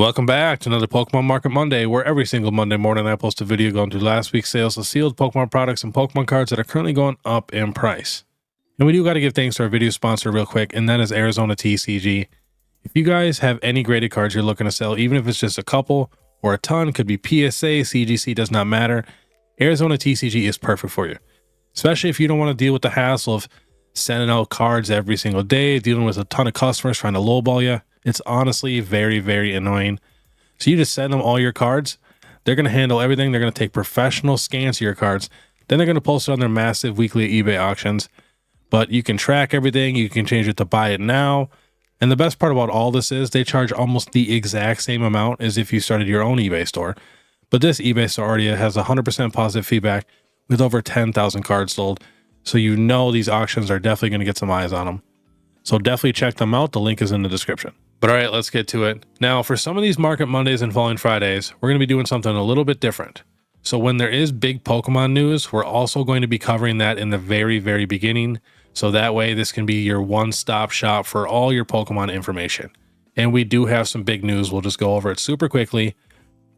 Welcome back to another Pokemon Market Monday, where every single Monday morning I post a video going through last week's sales of sealed Pokemon products and Pokemon cards that are currently going up in price. And we do got to give thanks to our video sponsor real quick, and that is Arizona TCG. If you guys have any graded cards you're looking to sell, even if it's just a couple or a ton, could be PSA, CGC, does not matter. Arizona TCG is perfect for you, especially if you don't want to deal with the hassle of sending out cards every single day, dealing with a ton of customers trying to lowball you. It's honestly very, very annoying. So you just send them all your cards. They're going to handle everything. They're going to take professional scans of your cards. Then they're going to post it on their massive weekly eBay auctions. But you can track everything. You can change it to buy it now. And the best part about all this is they charge almost the exact same amount as if you started your own eBay store. But this eBay store already has 100% positive feedback with over 10,000 cards sold. So you know these auctions are definitely going to get some eyes on them. So definitely check them out. The link is in the description. But all right, let's get to it. Now, for some of these Market Mondays and Falling Fridays, we're going to be doing something a little bit different. So when there is big Pokemon news, we're also going to be covering that in the very, very beginning. So that way, this can be your one-stop shop for all your Pokemon information. And we do have some big news. We'll just go over it super quickly.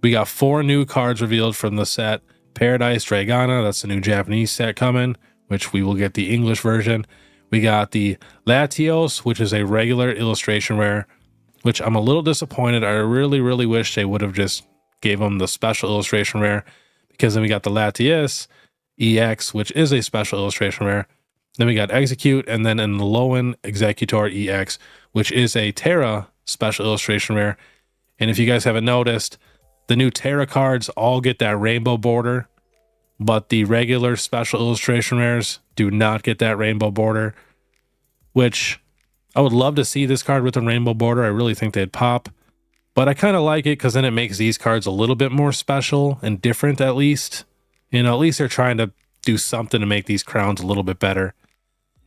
We got 4 new cards revealed from the set. Paradise Dragana, that's the new Japanese set coming, which we will get the English version. We got the Latios, which is a regular illustration rare, which I'm a little disappointed. I really, really wish they would have just gave them the special illustration rare, because then we got the Latias EX, which is a special illustration rare. Then we got Execute, and then an Lowen Executor EX, which is a Terra special illustration rare. And if you guys haven't noticed, the new Terra cards all get that rainbow border, but the regular special illustration rares do not get that rainbow border, which I would love to see this card with a rainbow border. I really think they'd pop, but I kind of like it because then it makes these cards a little bit more special and different, at least. You know, at least they're trying to do something to make these crowns a little bit better.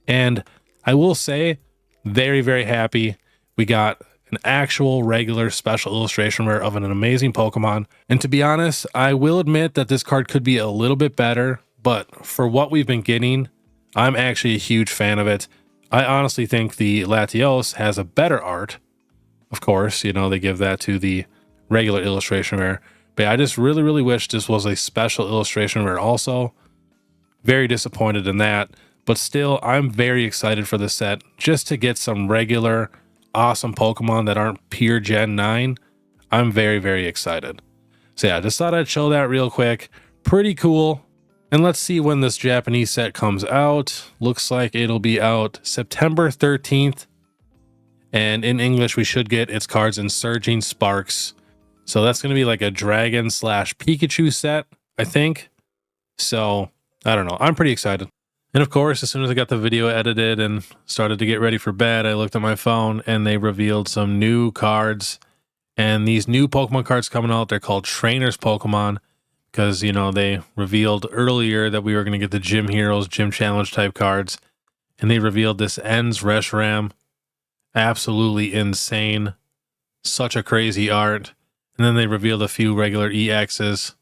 And I will say, very, very happy we got an actual regular special illustration rare of an amazing Pokemon. And to be honest, I will admit that this card could be a little bit better, but for what we've been getting, I'm actually a huge fan of it. I honestly think the Latios has a better art. Of course, you know, they give that to the regular illustration rare. But I just really, really wish this was a special illustration rare also. Very disappointed in that. But still, I'm very excited for the set just to get some regular, awesome Pokemon that aren't pure Gen 9. I'm very, very excited. So yeah, just thought I'd show that real quick. Pretty cool. And let's see when this Japanese set comes out. Looks like it'll be out September 13th. And in English, we should get its cards in Surging Sparks. So that's going to be like a Dragon / Pikachu set, I think. So, I don't know. I'm pretty excited. And of course, as soon as I got the video edited and started to get ready for bed, I looked at my phone and they revealed some new cards. And these new Pokemon cards coming out, they're called Trainers Pokemon. Because, you know, they revealed earlier that we were going to get the Gym Heroes, Gym Challenge type cards. And they revealed this Ends Reshiram. Absolutely insane. Such a crazy art. And then they revealed a few regular EXs.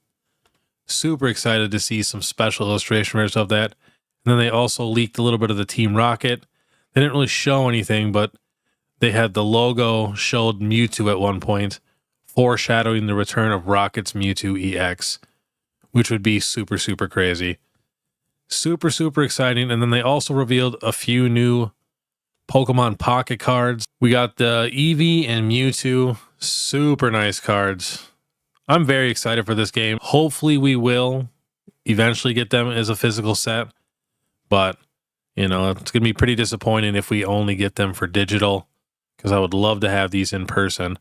Super excited to see some special illustration rares of that. And then they also leaked a little bit of the Team Rocket. They didn't really show anything, but they had the logo showed Mewtwo at one point, foreshadowing the return of Rocket's Mewtwo EX. Which would be super, super crazy. Super, super exciting. And then they also revealed a few new Pokemon Pocket cards. We got the Eevee and Mewtwo. Super nice cards. I'm very excited for this game. Hopefully we will eventually get them as a physical set. But, you know, it's going to be pretty disappointing if we only get them for digital. Because I would love to have these in person.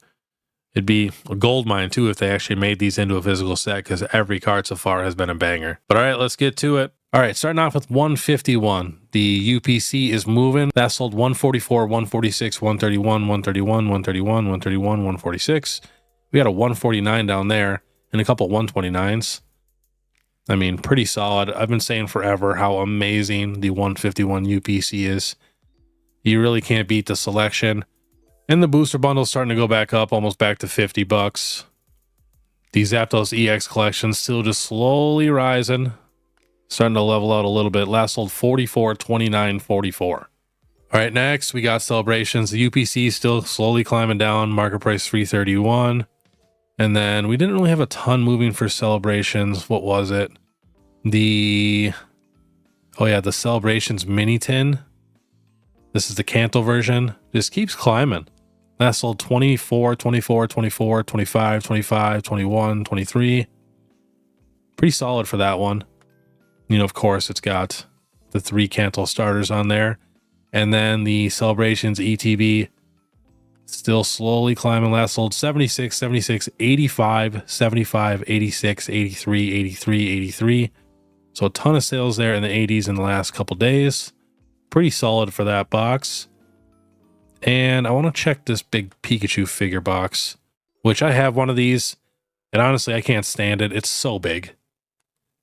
It'd be a gold mine, too, if they actually made these into a physical set, because every card so far has been a banger. But all right, let's get to it. All right, starting off with 151. The UPC is moving. That sold 144, 146, 131, 131, 131, 131, 146. We got a 149 down there and a couple 129s. I mean, pretty solid. I've been saying forever how amazing the 151 UPC is. You really can't beat the selection. And the booster bundle's starting to go back up, almost back to $50. The Zapdos EX collection still just slowly rising. Starting to level out a little bit. Last sold 44, 29, 44. All right, next we got Celebrations. The UPC still slowly climbing down. Market price 331. And then we didn't really have a ton moving for celebrations. What was it? The Celebrations mini tin. This is the Kanto version. Just keeps climbing. Last sold 24, 24, 24, 25, 25, 21, 23. Pretty solid for that one. You know, of course, it's got the 3 Kanto starters on there. And then the Celebrations ETB still slowly climbing. Last sold 76, 76, 85, 75, 86, 83, 83, 83. So a ton of sales there in the 80s in the last couple days. Pretty solid for that box. And I want to check this big Pikachu figure box, which I have one of these. And honestly, I can't stand it. It's so big.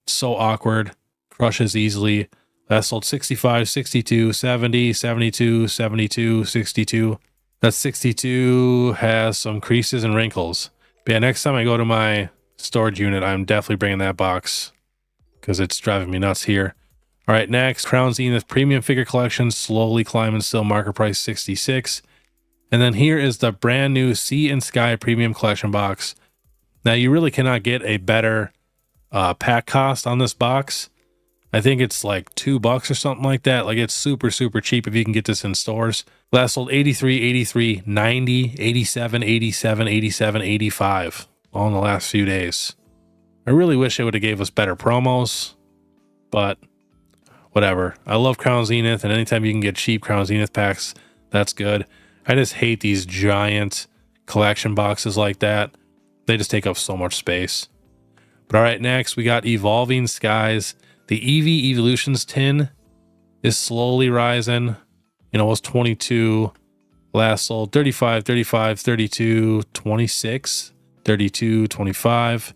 It's so awkward. Crushes easily. That sold 65, 62, 70, 72, 72, 62. That 62 has some creases and wrinkles. But yeah, next time I go to my storage unit, I'm definitely bringing that box because it's driving me nuts here. All right, next, Crown Zenith Premium Figure Collection, slowly climbing still, market price 66. And then here is the brand new Sea and Sky Premium Collection box. Now, you really cannot get a better pack cost on this box. I think it's like $2 or something like that. Like, it's super, super cheap if you can get this in stores. Last sold 83, 83, 90, 87, 87, 87, 85, all in the last few days. I really wish they would have gave us better promos, but whatever. I love Crown Zenith, and anytime you can get cheap Crown Zenith packs, that's good. I just hate these giant collection boxes like that. They just take up so much space. But all right, next we got Evolving Skies. The Eevee Evolutions tin is slowly rising. You know, it was 22. Last sold 35, 35, 32, 26, 32, 25.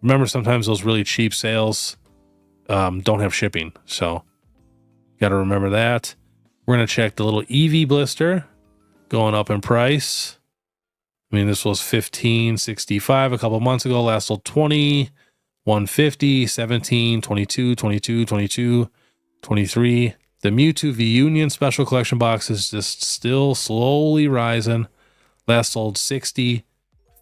Remember, sometimes those really cheap sales don't have shipping, so got to remember that. We're going to check the little Eevee blister going up in price. I mean, this was $15.65 a couple months ago. Last sold 20, 150, 17, 22, 22, 22, 23. The Mewtwo V-Union Special Collection box is just still slowly rising. Last sold 60,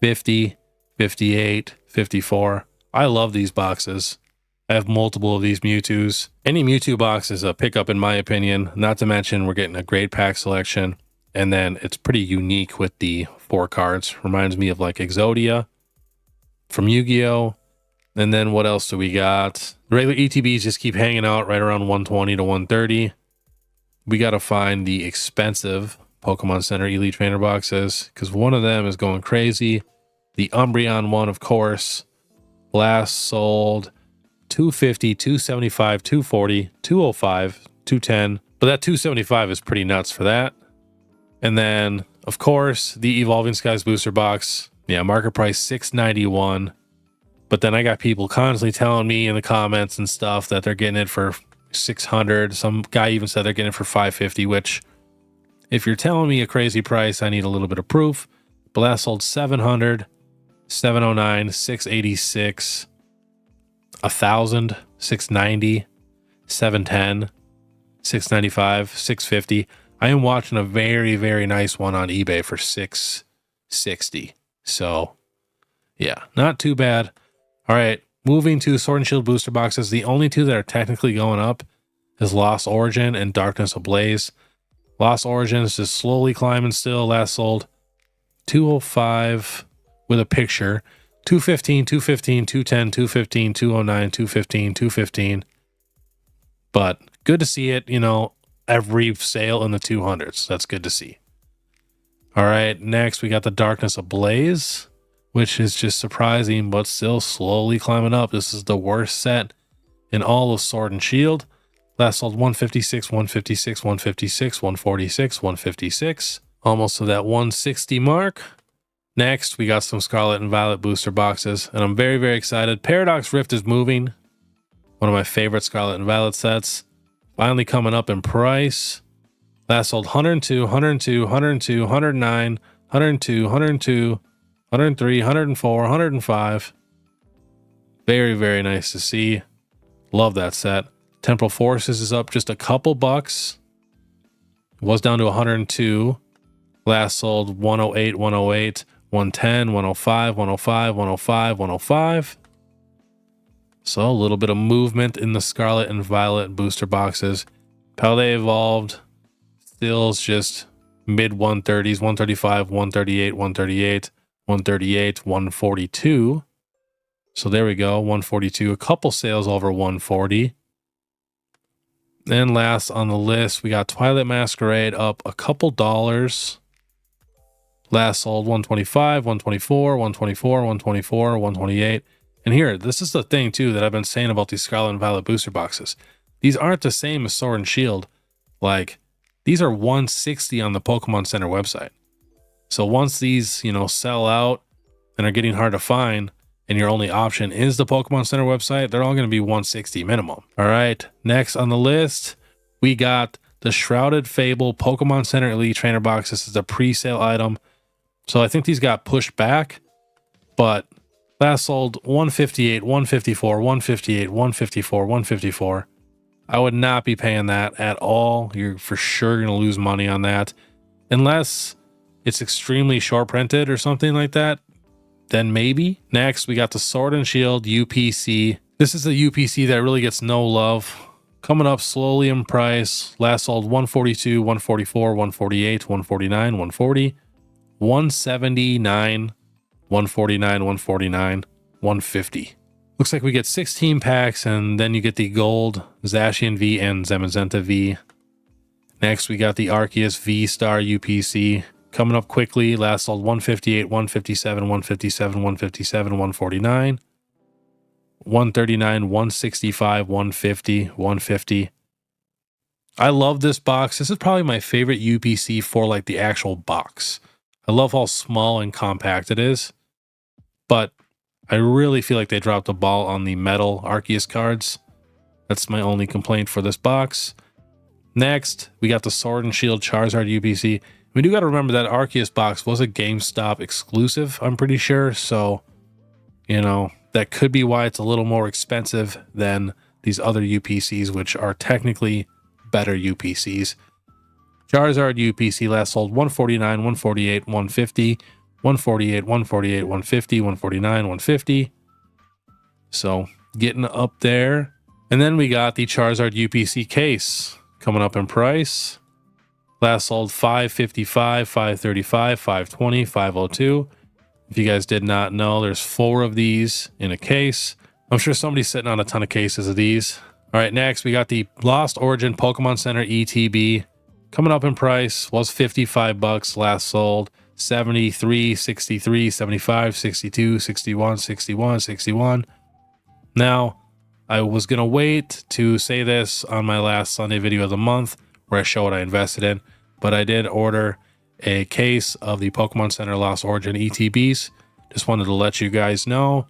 50, 58, 54. I love these boxes. I have multiple of these Mewtwo's. Any Mewtwo box is a pickup in my opinion, not to mention we're getting a great pack selection. And then it's pretty unique with the 4 cards. Reminds me of like Exodia from Yu-Gi-Oh! And then what else do we got? The regular ETBs just keep hanging out right around 120 to 130. We got to find the expensive Pokemon Center Elite Trainer boxes because one of them is going crazy. The Umbreon one, of course, last sold 250, 275, 240, 205, 210. But that 275 is pretty nuts for that. And then, of course, the Evolving Skies booster box. Yeah, market price $691. But then I got people constantly telling me in the comments and stuff that they're getting it for $600. Some guy even said they're getting it for $550, which if you're telling me a crazy price, I need a little bit of proof. But last sold $700, $709, $686, $1,000, $690, $710, $695, $650. I am watching a very, very nice one on eBay for $660. So, yeah, not too bad. All right, moving to Sword and Shield booster boxes. The only 2 that are technically going up is Lost Origin and Darkness Ablaze. Lost Origin is just slowly climbing still. Last sold 205 with a picture. 215, 215, 210, 215, 209, 215, 215. But good to see it, you know, every sale in the 200s. That's good to see. All right, next we got the Darkness Ablaze, which is just surprising, but still slowly climbing up. This is the worst set in all of Sword and Shield. Last sold 156, 156, 156, 146, 156. Almost to that 160 mark. Next, we got some Scarlet and Violet booster boxes, and I'm very, very excited. Paradox Rift is moving. One of my favorite Scarlet and Violet sets. Finally coming up in price. Last sold 102, 102, 102, 109, 102, 102, 103, 104, 105. Very, very nice to see. Love that set. Temporal Forces is up just a couple bucks. It was down to 102. Last sold 108, 108, 110, 105, 105, 105, 105. So a little bit of movement in the Scarlet and Violet booster boxes. Paldea Evolved still's just mid 130s, 135, 138, 138, 138, 142. So there we go, 142. A couple sales over 140. And last on the list, we got Twilight Masquerade up a couple dollars. Last sold 125, 124, 124, 124, 128. And here, this is the thing too that I've been saying about these Scarlet and Violet booster boxes. These aren't the same as Sword and Shield. Like, these are 160 on the Pokemon Center website. So once these, sell out and are getting hard to find, and your only option is the Pokemon Center website, they're all going to be 160 minimum. All right, next on the list, we got the Shrouded Fable Pokemon Center Elite Trainer Box. This is a pre-sale item. So I think these got pushed back, but last sold 158, 154, 158, 154, 154. I would not be paying that at all. You're for sure going to lose money on that. Unless it's extremely short printed or something like that, then maybe. Next, we got the Sword and Shield UPC. This is a UPC that really gets no love. Coming up slowly in price. Last sold 142, 144, 148, 149, 140, 179, 149, 149, 150. Looks like we get 16 packs, and then you get the gold Zacian V and Zamazenta V. Next, we got the Arceus V-Star UPC. Coming up quickly, last sold 158, 157, 157, 157, 149, 139, 165, 150, 150. I love this box. This is probably my favorite UPC for like the actual box. I love how small and compact it is, but I really feel like they dropped the ball on the metal Arceus cards. That's my only complaint for this box. Next, we got the Sword and Shield Charizard UPC. We do got to remember that Arceus box was a GameStop exclusive, I'm pretty sure. So, that could be why it's a little more expensive than these other UPCs, which are technically better UPCs. Charizard UPC last sold 149, 148, 150, 148, 148, 150, 149, 150. So getting up there. And then we got the Charizard UPC case coming up in price. Last sold 555, 535, 520, 502. If you guys did not know, there's 4 of these in a case. I'm sure somebody's sitting on a ton of cases of these. All right, next we got the Lost Origin Pokemon Center ETB. Coming up in price, was $55, last sold 73, 63, 75, 62, 61, 61, 61. Now, I was going to wait to say this on my last Sunday video of the month where I show what I invested in, but I did order a case of the Pokemon Center Lost Origin ETBs. Just wanted to let you guys know,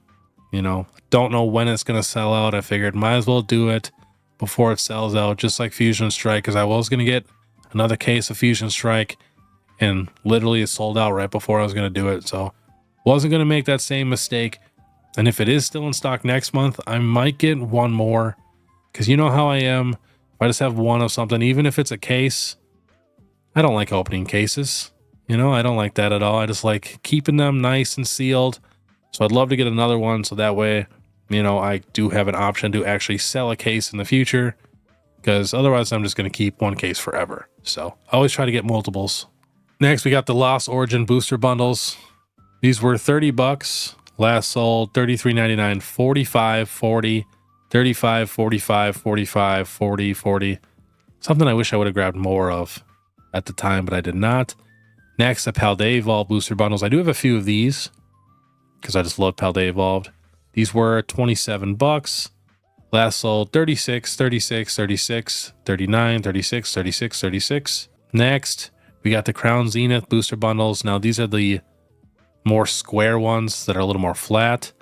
don't know when it's going to sell out. I figured might as well do it before it sells out, just like Fusion Strike, because I was going to get another case of Fusion Strike, and literally it sold out right before I was going to do it. So wasn't going to make that same mistake. And if it is still in stock next month, I might get one more, because you know how I am. If I just have one of something, even if it's a case, I don't like opening cases. I don't like that at all. I just like keeping them nice and sealed. So I'd love to get another one, so that way, I do have an option to actually sell a case in the future, because otherwise I'm just going to keep one case forever. So I always try to get multiples. Next, we got the Lost Origin booster bundles. These were $30. Last sold $33.99, 45, 40, 35, 45, 45, 40, 40. Something I wish I would have grabbed more of at the time, but I did not. Next, the Paldea Evolved booster bundles. I do have a few of these because I just love Paldea Evolved. These were $27. Last sold 36, 36, 36, 39, 36, 36, 36. Next, we got the Crown Zenith booster bundles. Now, these are the more square ones that are a little more flat.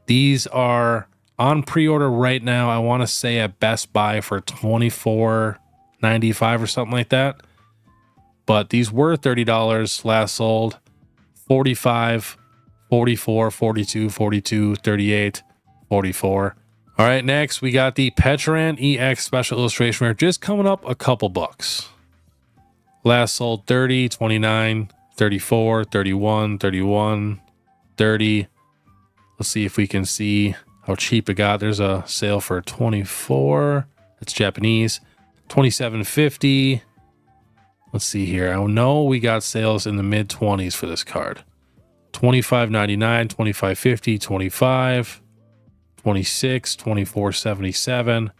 These are on pre-order right now. I want to say at Best Buy for $24.95 or something like that. But these were $30 last sold. 45, 44, 42, 42, 38, 44. All right, next we got the Pecharan EX Special Illustration Rare, just coming up a couple bucks. Last sold 30, 29, 34, 31, 31, 30. Let's see if we can see how cheap it got. There's a sale for 24. That's Japanese. 27.50. Let's see here. I know we got sales in the mid 20s for this card. 25.99, 25.50, 25, 26, 24.77.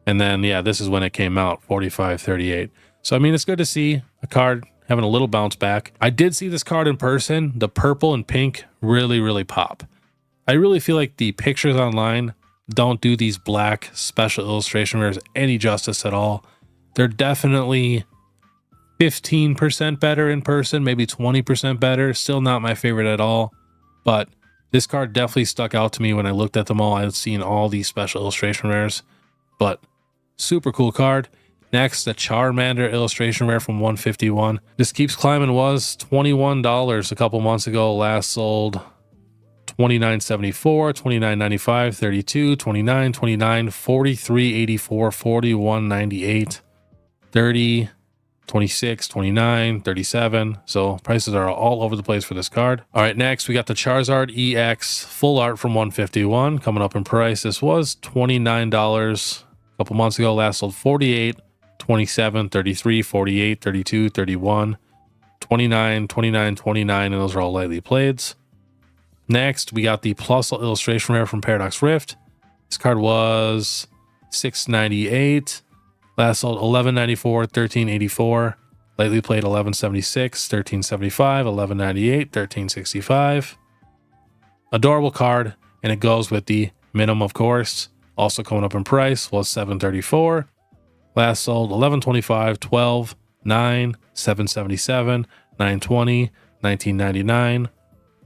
And then, yeah, this is when it came out, 45.38. So, I mean, it's good to see a card having a little bounce back. I did see this card in person. The purple and pink really, really pop. I really feel like the pictures online don't do these black special illustration rares any justice at all. They're definitely 15% better in person, maybe 20% better. Still not my favorite at all, but this card definitely stuck out to me when I looked at them all. I had seen all these special illustration rares, but super cool card. Next, the Charmander illustration rare from 151. This keeps climbing. Was $21 a couple months ago. Last sold $29.74, $29.95, $32, $29, $29, $43.84, $41.98, $30, $26, $29, $37. So prices are all over the place for this card. All right, next we got the Charizard EX full art from 151 coming up in price. This was $29 a couple months ago. Last sold $48, $27, $33, $48, $32, $31, $29, $29, $29, and those are all lightly playeds. Next, we got the Plusle illustration rare from Paradox Rift. This card was $6.98. Last sold $11.94, $13.84. Lightly played $11.76, $13.75, $11.98, $13.65. Adorable card, and it goes with the minimum, of course. Also coming up in price was $7.34. Last sold $11.25, $12, $9, $7.77, $9.20, $19.99.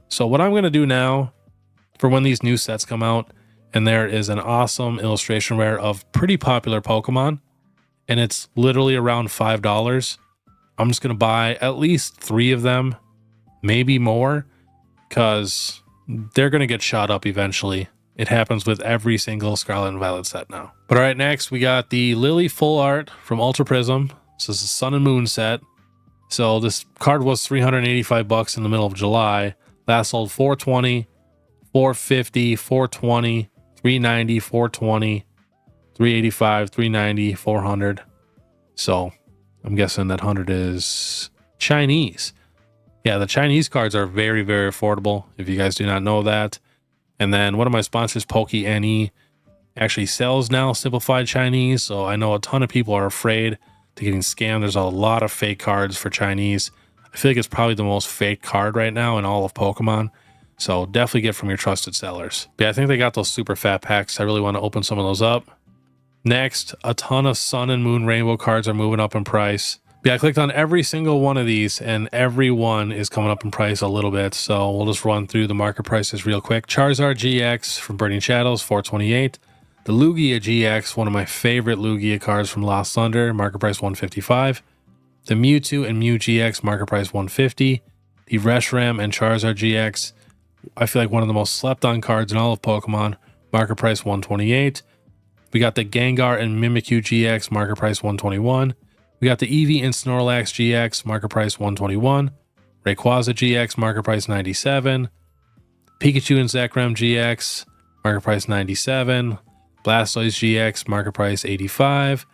So what I'm going to do now for when these new sets come out, and there is an awesome illustration rare of pretty popular Pokemon, and it's literally around $5. I'm just going to buy at least 3 of them, maybe more, because they're going to get shot up eventually. It happens with every single Scarlet and Violet set now. But all right, next we got the Lily full art from Ultra Prism. This is a Sun and Moon set. So this card was $385 in the middle of July. Last sold $420, $450, $420, $390, $420, $385, $390, $400. So I'm guessing that 100 is Chinese. Yeah, the Chinese cards are very, very affordable, if you guys do not know that. And then one of my sponsors, PokeNE, actually sells now simplified Chinese. So I know a ton of people are afraid to getting scammed. There's a lot of fake cards for Chinese. I feel like it's probably the most fake card right now in all of Pokemon. So definitely get from your trusted sellers. But yeah, I think they got those super fat packs. I really want to open some of those up. Next, a ton of Sun and Moon Rainbow cards are moving up in price. But yeah, I clicked on every single one of these, and every one is coming up in price a little bit. So we'll just run through the market prices real quick. Charizard GX from Burning Shadows, $428. The Lugia GX, one of my favorite Lugia cards from Lost Thunder, market price $155. The Mewtwo and Mew GX, market price $150. The Reshiram and Charizard GX, I feel like one of the most slept on cards in all of Pokemon, market price $128. We got the Gengar and Mimikyu GX, market price $121. We got the Eevee and Snorlax GX, market price $121. Rayquaza GX, market price $97. Pikachu and Zekrom GX, market price $97. Blastoise GX, market price $85.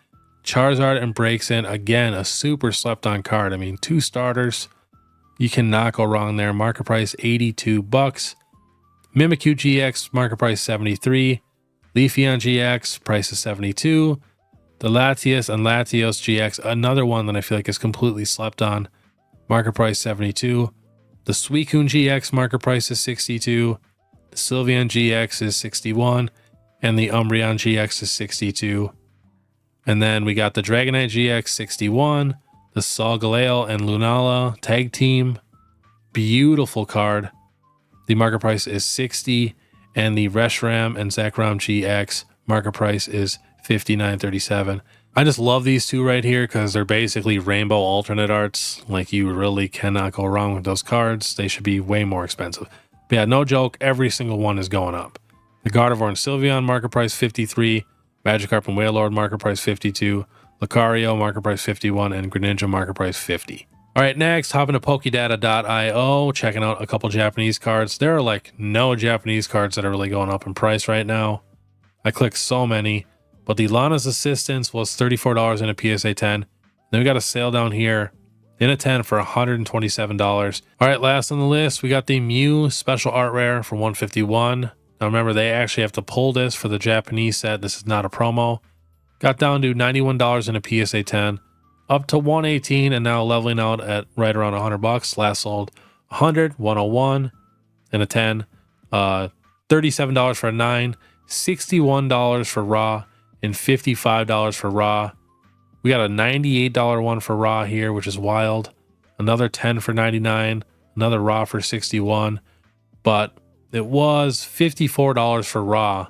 Charizard and Braixen, again, a super slept on card. I mean, 2 starters. You cannot go wrong there. Market price $82. Mimikyu GX, market price $73. Leafeon GX, price is $72. The Latias and Latios GX, another one that I feel like is completely slept on. Market price $72. The Suicune GX, market price is $62. The Sylveon GX is $61. And the Umbreon GX is $62. And then we got the Dragonite GX, $61. The Solgaleo and Lunala Tag Team, beautiful card. The market price is $60. And the Reshiram and Zekrom GX, market price is $59.37. I just love these two right here because they're basically rainbow alternate arts. Like, you really cannot go wrong with those cards. They should be way more expensive. But yeah, no joke, every single one is going up. The Gardevoir and Sylveon, market price $53. Magikarp and Wailord, market price $52. Lucario, market price $51. And Greninja, market price $50. All right, next, hopping to Pokedata.io, checking out a couple Japanese cards. There are like no Japanese cards that are really going up in price right now. I clicked so many, but the Lana's Assistance was $34 in a PSA 10. Then we got a sale down here in a 10 for $127. All right, last on the list, we got the Mew Special Art Rare for $151. Now remember, they actually have to pull this for the Japanese set. This is not a promo. Got down to $91 in a PSA 10, up to $118, and now leveling out at right around $100. Last sold $100, $101 in a 10, $37 for a 9, $61 for raw, and $55 for raw. We got a $98 one for raw here, which is wild. Another 10 for $99, another raw for $61, but it was $54 for raw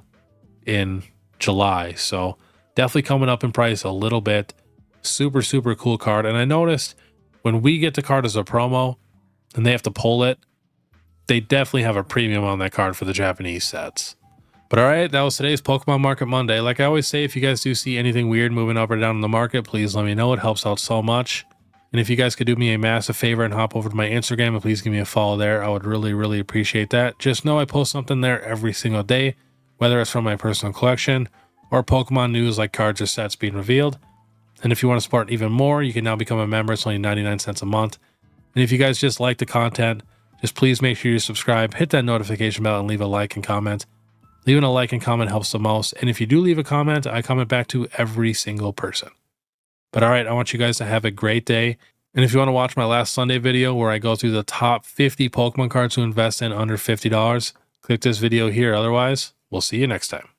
in July. So definitely coming up in price a little bit. Super, super cool card. And I noticed when we get the card as a promo and they have to pull it, they definitely have a premium on that card for the Japanese sets. But all right, that was today's Pokemon Market Monday. Like I always say, if you guys do see anything weird moving up or down in the market, please let me know. It helps out so much. And if you guys could do me a massive favor and hop over to my Instagram and please give me a follow there, I would really, really appreciate that. Just know I post something there every single day, whether it's from my personal collection or Pokemon news like cards or sets being revealed. And if you want to support even more, you can now become a member. It's only 99 cents a month. And if you guys just like the content, just please make sure you subscribe, hit that notification bell, and leave a like and comment. Leaving a like and comment helps the most. And if you do leave a comment, I comment back to every single person. But all right, I want you guys to have a great day. And if you want to watch my last Sunday video where I go through the top 50 Pokemon cards to invest in under $50, click this video here. Otherwise, we'll see you next time.